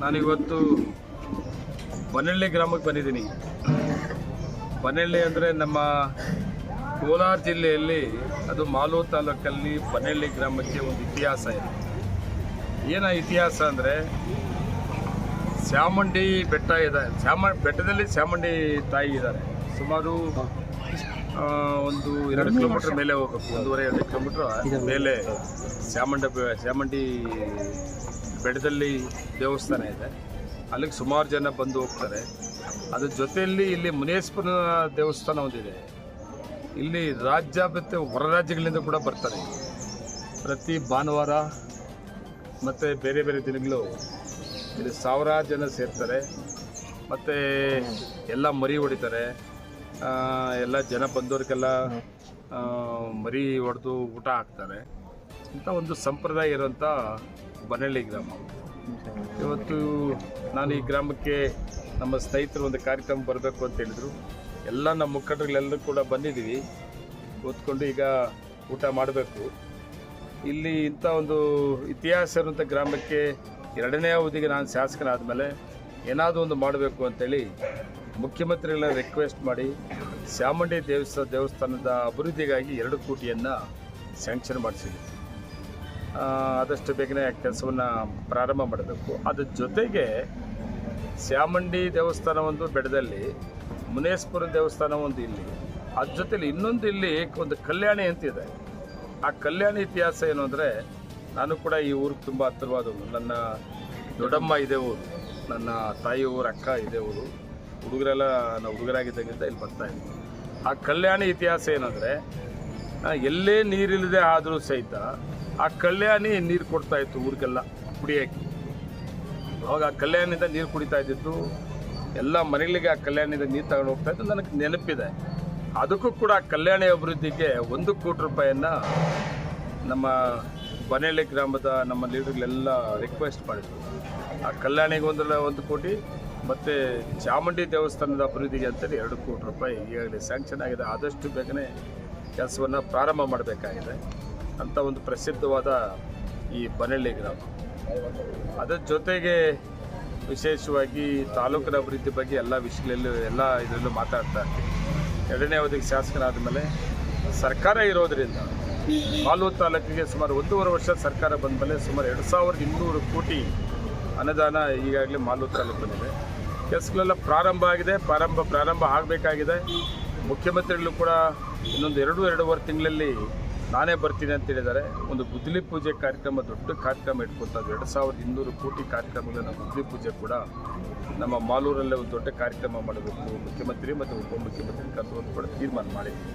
ನಾನಿವತ್ತು ಬನ್ನಳ್ಳಿ ಗ್ರಾಮಕ್ಕೆ ಬಂದಿದ್ದೀನಿ. ಬನ್ನಳ್ಳಿ ಅಂದರೆ ನಮ್ಮ ಕೋಲಾರ ಜಿಲ್ಲೆಯಲ್ಲಿ, ಅದು ಮಾಲೂರು ತಾಲೂಕಲ್ಲಿ ಬನ್ನಳ್ಳಿ ಗ್ರಾಮಕ್ಕೆ ಒಂದು ಇತಿಹಾಸ ಇದೆ. ಏನ ಇತಿಹಾಸ ಅಂದರೆ, ಚಾಮುಂಡಿ ಬೆಟ್ಟ ಇದೆ. ಬೆಟ್ಟದಲ್ಲಿ ಚಾಮುಂಡಿ ತಾಯಿ ಇದ್ದಾರೆ. ಸುಮಾರು ಒಂದು 2 ಕಿಲೋಮೀಟ್ರ್ ಮೇಲೆ ಹೋಗಬೇಕು, 1.5-2 ಕಿಲೋಮೀಟ್ರ್ ಮೇಲೆ ಚಾಮುಂಡಿ ಬೆಟ್ಟದಲ್ಲಿ ದೇವಸ್ಥಾನ ಇದೆ. ಅಲ್ಲಿಗೆ ಸುಮಾರು ಜನ ಬಂದು ಹೋಗ್ತಾರೆ. ಅದ್ರ ಜೊತೆಯಲ್ಲಿ ಇಲ್ಲಿ ಮುನೇಶ್ವರನ ದೇವಸ್ಥಾನ ಒಂದಿದೆ. ಇಲ್ಲಿ ರಾಜ್ಯ ಮತ್ತು ಹೊರ ರಾಜ್ಯಗಳಿಂದ ಕೂಡ ಬರ್ತಾರೆ. ಪ್ರತಿ ಭಾನುವಾರ ಮತ್ತು ಬೇರೆ ಬೇರೆ ದಿನಗಳು ಇಲ್ಲಿ ಸಾವಿರಾರು ಜನ ಸೇರ್ತಾರೆ. ಮತ್ತು ಎಲ್ಲ ಮರಿ ಹೊಡಿತಾರೆ. ಎಲ್ಲ ಜನ ಬಂದವ್ರಿಗೆಲ್ಲ ಮರಿ ಹೊಡೆದು ಊಟ ಹಾಕ್ತಾರೆ. ಇಂಥ ಒಂದು ಸಂಪ್ರದಾಯ ಇರುವಂಥ ಬನ್ನಳ್ಳಿ ಗ್ರಾಮ. ಇವತ್ತು ನಾನು ಈ ಗ್ರಾಮಕ್ಕೆ ನಮ್ಮ ಸ್ನೇಹಿತರು ಒಂದು ಕಾರ್ಯಕ್ರಮ ಬರಬೇಕು ಅಂತ ಹೇಳಿದರು. ಎಲ್ಲ ನಮ್ಮ ಮುಖಂಡರುಗಳೆಲ್ಲರೂ ಕೂಡ ಬಂದಿದ್ದೀವಿ. ಓದ್ಕೊಂಡು ಈಗ ಊಟ ಮಾಡಬೇಕು. ಇಲ್ಲಿ ಇಂಥ ಒಂದು ಇತಿಹಾಸ ಇರುವಂಥ ಗ್ರಾಮಕ್ಕೆ 2ನೇ ಅವಧಿಗೆ ನಾನು ಶಾಸಕನಾದ ಮೇಲೆ ಏನಾದರೂ ಒಂದು ಮಾಡಬೇಕು ಅಂತೇಳಿ ಮುಖ್ಯಮಂತ್ರಿಗಳ ರಿಕ್ವೆಸ್ಟ್ ಮಾಡಿ ಚಾಮುಂಡಿ ದೇವಸ್ಥಾನದ ಅಭಿವೃದ್ಧಿಗಾಗಿ 2 ಕೋಟಿಯನ್ನು ಸ್ಯಾಂಕ್ಷನ್ ಮಾಡಿಸಿದ್ವಿ. ಆದಷ್ಟು ಬೇಗನೆ ಕೆಲಸವನ್ನು ಪ್ರಾರಂಭ ಮಾಡಬೇಕು. ಅದ್ರ ಜೊತೆಗೆ ಚಾಮುಂಡಿ ದೇವಸ್ಥಾನ ಒಂದು ಬೆಟ್ಟದಲ್ಲಿ, ಮುನೇಶ್ವರ ದೇವಸ್ಥಾನ ಒಂದು ಇಲ್ಲಿ, ಅದ್ರ ಜೊತೆಲಿ ಇನ್ನೊಂದು ಇಲ್ಲಿ ಒಂದು ಕಲ್ಯಾಣಿ ಅಂತಿದೆ. ಆ ಕಲ್ಯಾಣಿ ಇತಿಹಾಸ ಏನು ಅಂದರೆ, ನಾನು ಕೂಡ ಈ ಊರಿಗೆ ತುಂಬ ಹತ್ತಿರವಾದವನು. ನನ್ನ ದೊಡ್ಡಮ್ಮ ಇದೇ ಊರು, ನನ್ನ ತಾಯಿ ಊರು, ಅಕ್ಕ ಇದೇ ಊರು. ಹುಡುಗರೆಲ್ಲ ನಾವು ಹುಡುಗರಾಗಿದ್ದಾಗಿಂದ ಇಲ್ಲಿ ಬರ್ತಾಯಿದ್ವಿ. ಆ ಕಲ್ಯಾಣಿ ಇತಿಹಾಸ ಏನಂದರೆ, ಎಲ್ಲೇ ನೀರಿಲ್ಲದೆ ಆದರೂ ಸಹಿತ ಆ ಕಲ್ಯಾಣಿ ನೀರು ಕೊಡ್ತಾಯಿತ್ತು ಊರಿಗೆಲ್ಲ ಕುಡಿಯೋಕ್ಕೆ. ಅವಾಗ ಆ ಕಲ್ಯಾಣಿಯಿಂದ ನೀರು ಕುಡಿತಾ ಇದ್ದಿದ್ದು, ಎಲ್ಲ ಮನೆಗಳಿಗೆ ಆ ಕಲ್ಯಾಣಿಯಿಂದ ನೀರು ತಗೊಂಡು ಹೋಗ್ತಾಯಿದ್ದು ನನಗೆ ನೆನಪಿದೆ. ಅದಕ್ಕೂ ಕೂಡ ಆ ಕಲ್ಯಾಣಿ ಅಭಿವೃದ್ಧಿಗೆ 1 ಕೋಟಿ ರೂಪಾಯಿಯನ್ನು ನಮ್ಮ ಬನ್ನಳ್ಳಿ ಗ್ರಾಮದ ನಮ್ಮ ಲೀಡರ್ಗಳೆಲ್ಲ ರಿಕ್ವೆಸ್ಟ್ ಮಾಡಿದ್ರು. ಆ ಕಲ್ಯಾಣಿಗೆ 1 ಕೋಟಿ ಮತ್ತು ಚಾಮುಂಡಿ ದೇವಸ್ಥಾನದ ಅಭಿವೃದ್ಧಿಗೆ ಅಂತೇಳಿ 2 ಕೋಟಿ ರೂಪಾಯಿ ಈಗಾಗಲೇ ಸ್ಯಾಂಕ್ಷನ್ ಆಗಿದೆ. ಆದಷ್ಟು ಬೇಗನೆ ಕೆಲಸವನ್ನು ಪ್ರಾರಂಭ ಮಾಡಬೇಕಾಗಿದೆ ಅಂತ ಒಂದು ಪ್ರಸಿದ್ಧವಾದ ಈ ಬನ್ನಳ್ಳಿ ಗ್ರಾಮ. ಅದರ ಜೊತೆಗೆ ವಿಶೇಷವಾಗಿ ತಾಲೂಕಿನ ಅಭಿವೃದ್ಧಿ ಬಗ್ಗೆ ಎಲ್ಲ ವಿಷಯಗಳಲ್ಲೂ ಇದರಲ್ಲೂ ಮಾತಾಡ್ತಾ ಇರ್ತೀವಿ. 2ನೇ ಅವಧಿಗೆ ಶಾಸಕನಾದ ಮೇಲೆ ಸರ್ಕಾರ ಇರೋದರಿಂದ ಮಾಲೂರು ತಾಲೂಕಿಗೆ ಸುಮಾರು 1.5 ವರ್ಷ ಸರ್ಕಾರ ಬಂದ ಮೇಲೆ ಸುಮಾರು 2200 ಕೋಟಿ ಅನುದಾನ ಈಗಾಗಲೇ ಮಾಲೂರು ತಾಲೂಕು ಬಂದಿದೆ. ಕೆಲಸಗಳೆಲ್ಲ ಪ್ರಾರಂಭ ಆಗಿದೆ. ಪ್ರಾರಂಭ ಆಗಬೇಕಾಗಿದೆ. ಮುಖ್ಯಮಂತ್ರಿಗಳು ಕೂಡ ಇನ್ನೊಂದು 2-2.5 ತಿಂಗಳಲ್ಲಿ ನಾನೇ ಬರ್ತೀನಿ ಅಂತ ಹೇಳಿದ್ದಾರೆ. ಒಂದು ಗುದ್ದಲಿ ಪೂಜೆ ಕಾರ್ಯಕ್ರಮ, ದೊಡ್ಡ ಕಾರ್ಯಕ್ರಮ ಇಟ್ಕೊಳ್ತಾರೆ. 2200 ಕೋಟಿ ಕಾರ್ಯಕ್ರಮಗಳನ್ನ ಗುದ್ದಲಿ ಪೂಜೆ ಕೂಡ ನಮ್ಮ ಮಾಲೂರಲ್ಲೇ ಒಂದು ದೊಡ್ಡ ಕಾರ್ಯಕ್ರಮ ಮಾಡಬೇಕು. ಮುಖ್ಯಮಂತ್ರಿ ಮತ್ತು ಉಪಮುಖ್ಯಮಂತ್ರಿ ಕರೆದು ಕೂಡ ತೀರ್ಮಾನ ಮಾಡಿದ್ದೀವಿ.